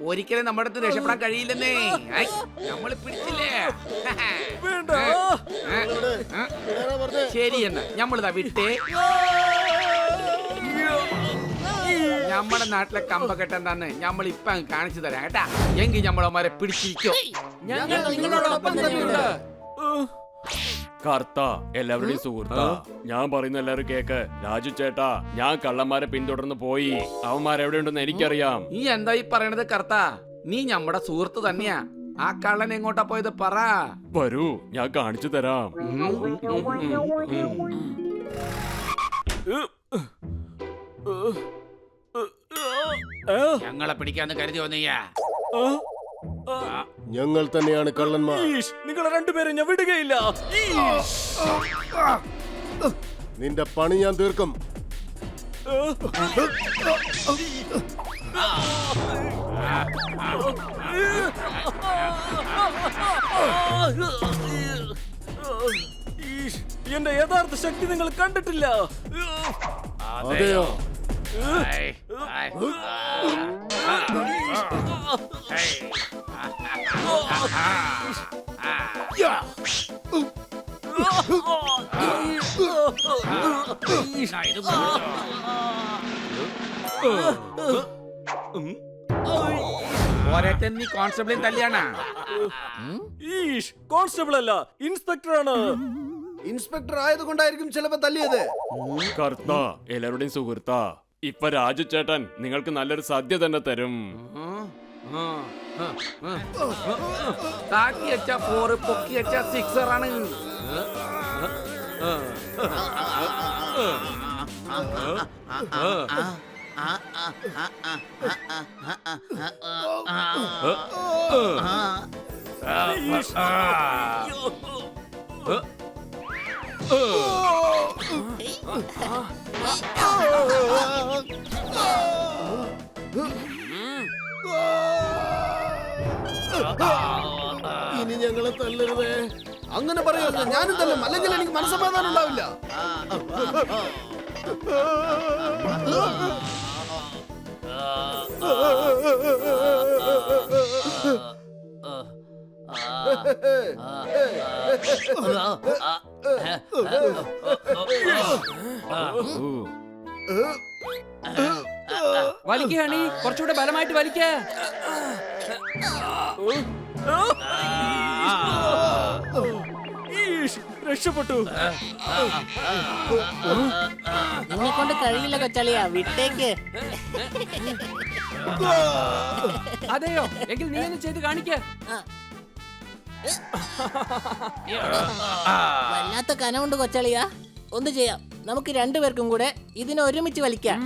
ഒരിക്കലും നമ്മുടെ അടുത്ത് രക്ഷപ്പെടാൻ കഴിയില്ലെന്നേ. നമ്മൾ പിടിച്ചില്ലേ? വേണ്ട. ശരി എന്നാ നമ്മളിതാ വിട്ടേ. നമ്മുടെ നാട്ടിലെ കമ്പക്കെട്ട് എന്താന്ന് നമ്മൾ ഇപ്പൊ അങ്ങ് കാണിച്ചു തരാം കേട്ടാ. എങ്കിൽ നമ്മളമാരെ പിടിച്ചിരിക്കോ. ഞങ്ങൾ നിങ്ങളോടൊപ്പം തന്നെയുണ്ട്. കർത്ത എല്ലാവരുടെയും സുഹൃത്താ. ഞാൻ പറയുന്ന എല്ലാവരും കേക്ക്. രാജു ചേട്ടാ, ഞാൻ കള്ളന്മാരെ പിന്തുടർന്ന് പോയി. അവന്മാരെവിടെയുണ്ടെന്ന് എനിക്കറിയാം. നീ എന്താ ഈ പറയണത് കർത്താ? നീ നമ്മുടെ സുഹൃത്ത് തന്നെയാ. ആ കള്ളൻ എങ്ങോട്ടാ പോയത് പറ. വരൂ, ഞാൻ കാണിച്ചു തരാം. ഞങ്ങളെ പിടിക്കാന്ന് കരുതി വന്നയ്യാ. ഞങ്ങൾ തന്നെയാണ് കള്ളന്മാർ. ഈഷ്, നിങ്ങളെ രണ്ടുപേരും ഞാൻ വിടുകയില്ല. നിന്റെ പണി ഞാൻ തീർക്കും. ഈഷ്, എന്റെ യഥാർത്ഥ ശക്തി നിങ്ങൾ കണ്ടിട്ടില്ല. അതെയോ? ഒരേറ്റൻ നീ കോൺസ്റ്റബിളിൽ തല്ലിയാണാ? ഈഷ്, കോൺസ്റ്റബിൾ അല്ല, ഇൻസ്പെക്ടർ ആണ്. ഇൻസ്പെക്ടർ ആയതുകൊണ്ടായിരിക്കും ചിലപ്പോ തല്ലിയത്. കർത്ത എല്ലാവരുടെയും സുഹൃത്താ. ഇപ്പൊ രാജു ചേട്ടൻ നിങ്ങൾക്ക് നല്ലൊരു സദ്യ തന്നെ തരും. താക്കി വെച്ച 4, പൊക്കി വെച്ച 6 ആണ്. ഇനി ഞങ്ങളെ തല്ലരുതേ. അങ്ങനെ പറയരുത്. ഞാനും തല്ലും, അല്ലെങ്കിൽ എനിക്ക് മനസ്സമാധാനം ഉണ്ടാവില്ല. വലിക്കുകയാണി, കുറച്ചുകൂടെ ബലമായിട്ട് വലിക്ക. ഈഷ്, രക്ഷപ്പെട്ടു. നിന്നെ കൊണ്ട് കഴിയില്ല കൊച്ചാളിയാ, വിട്ടേക്ക്. അതെയോ? എങ്കിൽ നീ ഒന്ന് ചെയ്ത് കാണിക്ക. വല്ലാത്ത കനമുണ്ട് കൊച്ചാളിയാ. ഒന്ന് ചെയ്യാം, നമുക്ക് രണ്ടുപേർക്കും കൂടെ ഇതിനെ ഒരുമിച്ച് വലിക്കാം.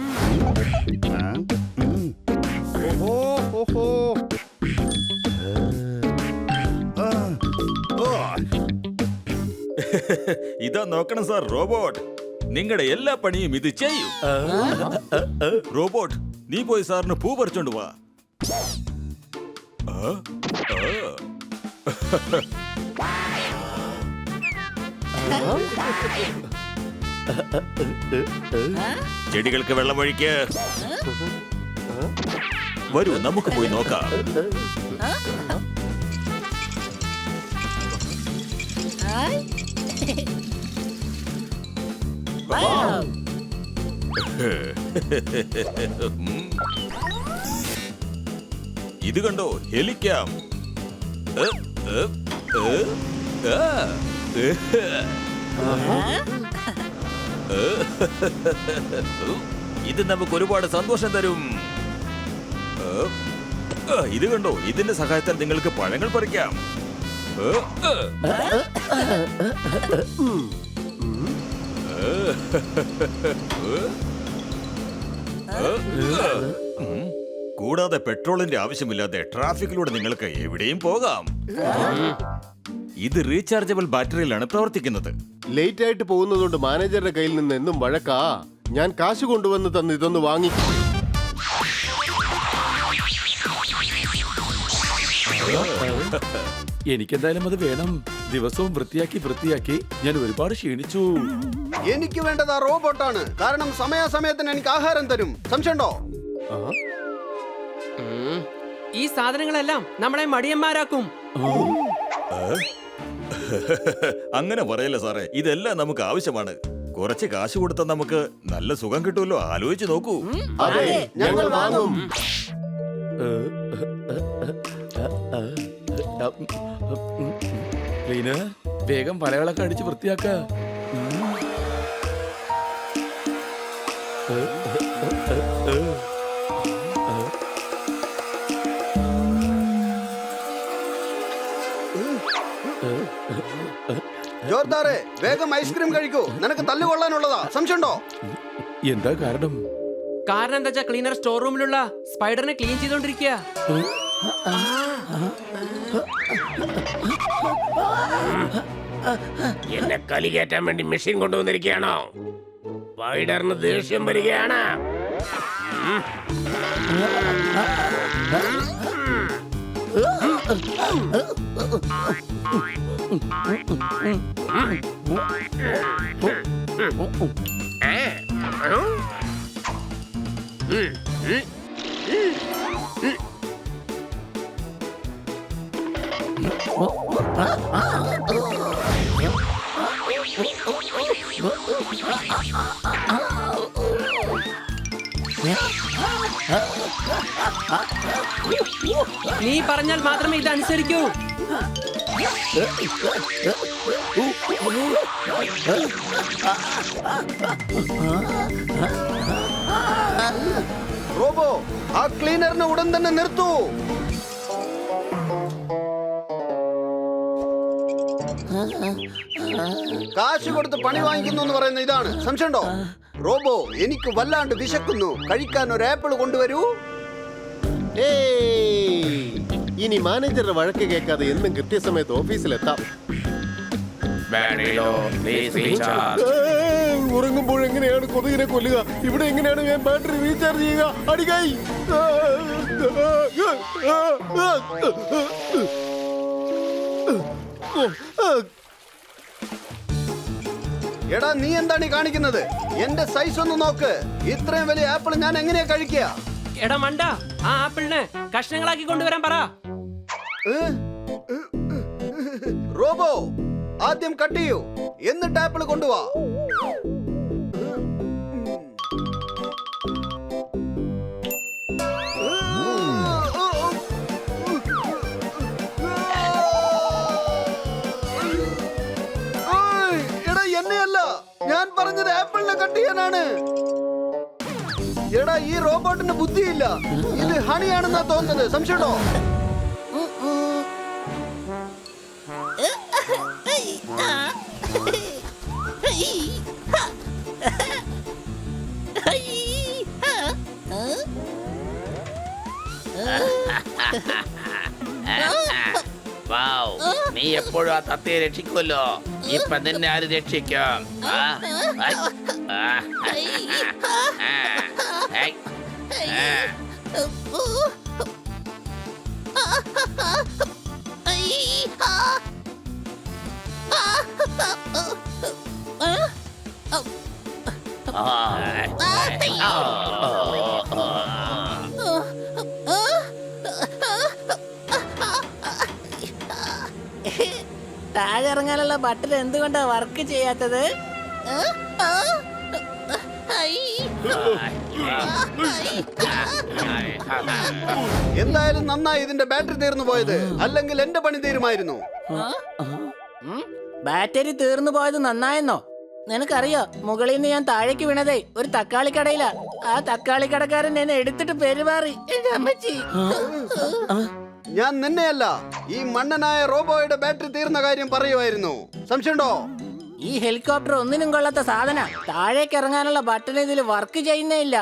ഇതാ നോക്കണം സാർ, റോബോട്ട് നിങ്ങളുടെ എല്ലാ പണിയും ഇത് ചെയ്യും. റോബോട്ട്, നീ പോയി സാറിന് പൂ പറിച്ചോണ്ട് വാ. ചെടികൾക്ക് വെള്ളമൊഴിക്ക്. വരൂ, നമുക്ക് പോയി നോക്കാം. ഇത് കണ്ടോ, ഹെലിക്കാം. ഇത് നമുക്ക് ഒരുപാട് സന്തോഷം തരും. ഇത് കണ്ടോ, ഇതിന്റെ സഹായത്താൽ നിങ്ങൾക്ക് പഴങ്ങൾ പറിക്കാം. കൂടാതെ പെട്രോളിന്റെ ആവശ്യമില്ലാതെ ട്രാഫിക്കിലൂടെ നിങ്ങൾക്ക് എവിടെയും പോകാം. ഇത് റീചാർജബിൾ ബാറ്ററിയിലാണ് പ്രവർത്തിക്കുന്നത്. ലേറ്റ് ആയിട്ട് പോകുന്നതുകൊണ്ട് മാനേജറുടെ കയ്യിൽ നിന്ന് എന്നും വഴക്കാ. ഞാൻ കാശ് കൊണ്ടുവന്ന് തന്ന് ഇതൊന്ന് വാങ്ങി. എനിക്കെന്തായാലും അത് വേണം. ദിവസവും വൃത്തിയാക്കി ഞാൻ ഒരുപാട് ക്ഷീണിച്ചു. എനിക്ക് വേണ്ടത് ആ റോബോട്ടാണ്. കാരണം സമയാസമയത്തിന് എനിക്ക് ആഹാരം തരും. സംശയമുണ്ടോ? ഈ സാധനങ്ങളെല്ലാം നമ്മളെ മടിയന്മാരാക്കും. അങ്ങനെ പറയല്ല സാറേ, ഇതെല്ലാം നമുക്ക് ആവശ്യമാണ്. കുറച്ച് കാശ് കൊടുത്താൽ നമുക്ക് നല്ല സുഖം കിട്ടുമല്ലോ. ആലോചിച്ച് നോക്കൂ. അതെ, ഞങ്ങൾ വാങ്ങും. ക്ലീനർ, വേഗം വലകളൊക്കെ അടിച്ച് വൃത്തിയാക്ക. ജോർദാറെ, വേഗം ഐസ്ക്രീം കഴിക്കൂ. നിനക്ക് തല്ലുകൊള്ളാനുള്ളതാ. സംശയമുണ്ടോ? എന്താ കാരണം? കാരണം എന്താ വെച്ചാ ക്ലീനർ സ്റ്റോർ റൂമിലുള്ള സ്പൈഡറിനെ ക്ലീൻ ചെയ്തോണ്ടിരിക്കുക. എന്നെ കലി കയറ്റാൻ വേണ്ടി മെഷീൻ കൊണ്ടുവന്നിരിക്കുകയാണോ? സ്പൈഡറിന് ദേഷ്യം വരികയാണ്. നീ പറഞ്ഞാൽ മാത്രമേ ഇത് അനുസരിക്കൂ. റോബോ, ആ ക്ലീനറിനെ ഉടൻ തന്നെ നിർത്തൂ. കാശ് കൊടുത്ത് പണി വാങ്ങിക്കുന്നു എന്ന് പറയുന്ന ഇതാണ്. സംശയമുണ്ടോ? റോബോ, എനിക്ക് വല്ലാണ്ട് വിശക്കുന്നു. കഴിക്കാൻ ഒരു ആപ്പിൾ കൊണ്ടുവരൂ. ഇനി മാനേജറുടെ വഴക്ക് കേൾക്കാതെ എന്നും കൃത്യസമയത്ത് ഓഫീസിലെത്താം. ഉറങ്ങുമ്പോഴെങ്ങനെയാണ് കൊതുകിനെ കൊല്ലുക? ഇവിടെ എങ്ങനെയാണ് ഞാൻ ബാറ്ററി റീചാർജ് ചെയ്യുക? അടികായി. എടാ, നീ എന്താണ് ഈ കാണിക്കുന്നത്? എന്റെ സൈസ് ഒന്ന് നോക്ക്. ഇത്രയും വലിയ ആപ്പിൾ ഞാൻ എങ്ങനെയാ കഴിക്കുക? എടാ മണ്ട, ആ ആപ്പിളിനെ കഷ്ണങ്ങളാക്കി കൊണ്ടുവരാൻ പറ. റോബോ, ആദ്യം കട്ട് ചെയ്യൂ, എന്നിട്ട് ആപ്പിൾ കൊണ്ടുവാ. എടാ, എന്നെയല്ല, ഞാൻ പറഞ്ഞത് ആപ്പിളിനെ കട്ട് ചെയ്യാനാണ്. എടാ, ഈ റോബോട്ടിന് ബുദ്ധിയില്ല. ഇത് ഹണിയാണെന്നാ തോന്നുന്നത്. സംശയമുണ്ടോ? നീ എപ്പോഴും ആ തത്തയെ രക്ഷിക്കുമല്ലോ. ഇപ്പൊ നിന്നെ ആര് രക്ഷിക്കും? താഴെ ഇറങ്ങാനുള്ള ബട്ടൺ എന്തുകൊണ്ടാ വർക്ക് ചെയ്യാത്തത്? എന്തായാലും നന്നായി ഇതിന്റെ ബാറ്ററി തീർന്നു പോയത്. അല്ലെങ്കിൽ എന്റെ പണി തീരുമായിരുന്നു. ബാറ്ററി തീർന്നു പോയത് നന്നായെന്നോ? നിനക്കറിയോ, മുകളിൽ നിന്ന് ഞാൻ താഴേക്ക് വീണതേ ഒരു തക്കാളി കടയിലാ. ആ തക്കാളി കടക്കാരൻ എന്നെ എടുത്തിട്ട് പെരുമാറി. എന്റെ അമ്മച്ചി. ഞാൻ നിന്നെയല്ല, ഈ മണ്ണനായ റോബോയുടെ ബാറ്ററി തീർന്ന കാര്യം പറയുമായിരുന്നു. സംശയമുണ്ടോ? ഈ ഹെലികോപ്റ്റർ ഒന്നിനും കൊള്ളാത്ത സാധന. താഴേക്ക് ഇറങ്ങാനുള്ള ബട്ടൺ ഇതിൽ വർക്ക് ചെയ്യുന്നേ ഇല്ല.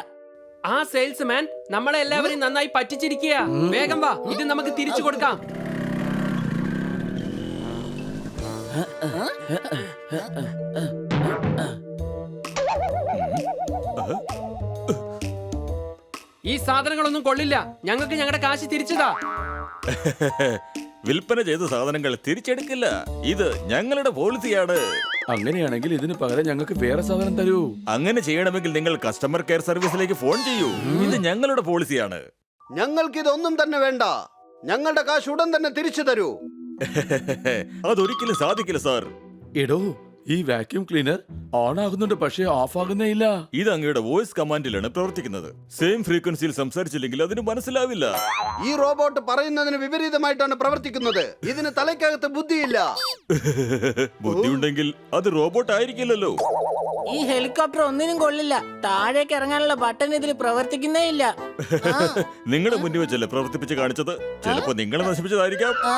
ആ സെയിൽസ്മാൻ നമ്മളെ എല്ലാവരെയും നന്നായി പറ്റിച്ചിരിക്കുക. വേഗം വാ, ഇത് നമുക്ക് തിരിച്ചു കൊടുക്കാം. ഈ സാധനങ്ങളൊന്നും കൊള്ളില്ല. ഞങ്ങൾക്ക് ഞങ്ങളുടെ കാശ് തിരിച്ചതാ. വിൽപ്പന ചെയ്ത സാധനങ്ങൾ തിരിച്ചെടുക്കില്ല. ഇത് ഞങ്ങളുടെ പോളിസിയാണ്. അങ്ങനെയാണെങ്കിൽ ഇതിന് പകരം ഞങ്ങൾക്ക് വേറെ സാധനം തരൂ. അങ്ങനെ ചെയ്യണമെങ്കിൽ നിങ്ങൾ കസ്റ്റമർ കെയർ സർവീസിലേക്ക് ഫോൺ ചെയ്യൂ. ഇത് ഞങ്ങളുടെ പോളിസിയാണ്. ഞങ്ങൾക്ക് ഇതൊന്നും തന്നെ വേണ്ട. ഞങ്ങളുടെ കാശ് ഉടൻ തന്നെ തിരിച്ചു തരൂ. അതൊരിക്കലും സാധിക്കില്ല സാർ. എടോ, ഈ വാക്യൂം ക്ലീനർ ഓൺ ആകുന്നുണ്ട്, പക്ഷേ ഓഫ് ആകുന്നേ ഇല്ല. ഇത് അങ്ങയുടെ വോയിസ് കമാൻഡിലാണ് പ്രവർത്തിക്കുന്നത്. സെയിം ഫ്രീക്വൻസിയിൽ സംസാരിച്ചില്ലെങ്കിൽ അതിന് മനസ്സിലാവില്ല. ഈ റോബോട്ട് പറയുന്നതിന് വിപരീതമായിട്ടാണ് പ്രവർത്തിക്കുന്നത്. ഇതിന് തലയ്ക്കകത്ത് ബുദ്ധിയില്ല. ബുദ്ധിയുണ്ടെങ്കിൽ അത് റോബോട്ട് ആയിരിക്കില്ലല്ലോ. ഈ ഹെലികോപ്റ്റർ ഒന്നിനും കൊള്ളില്ല. താഴേക്ക് ഇറങ്ങാനുള്ള ബട്ടൺ ഇതിൽ പ്രവർത്തിക്കുന്നേ ഇല്ല. നിങ്ങളുടെ മുന്നിൽ വെച്ചല്ലേ പ്രവർത്തിപ്പിച്ച് കാണിച്ചത്. ചിലപ്പോ നിങ്ങളെ നശിപ്പിച്ചതായിരിക്കാം. ആ?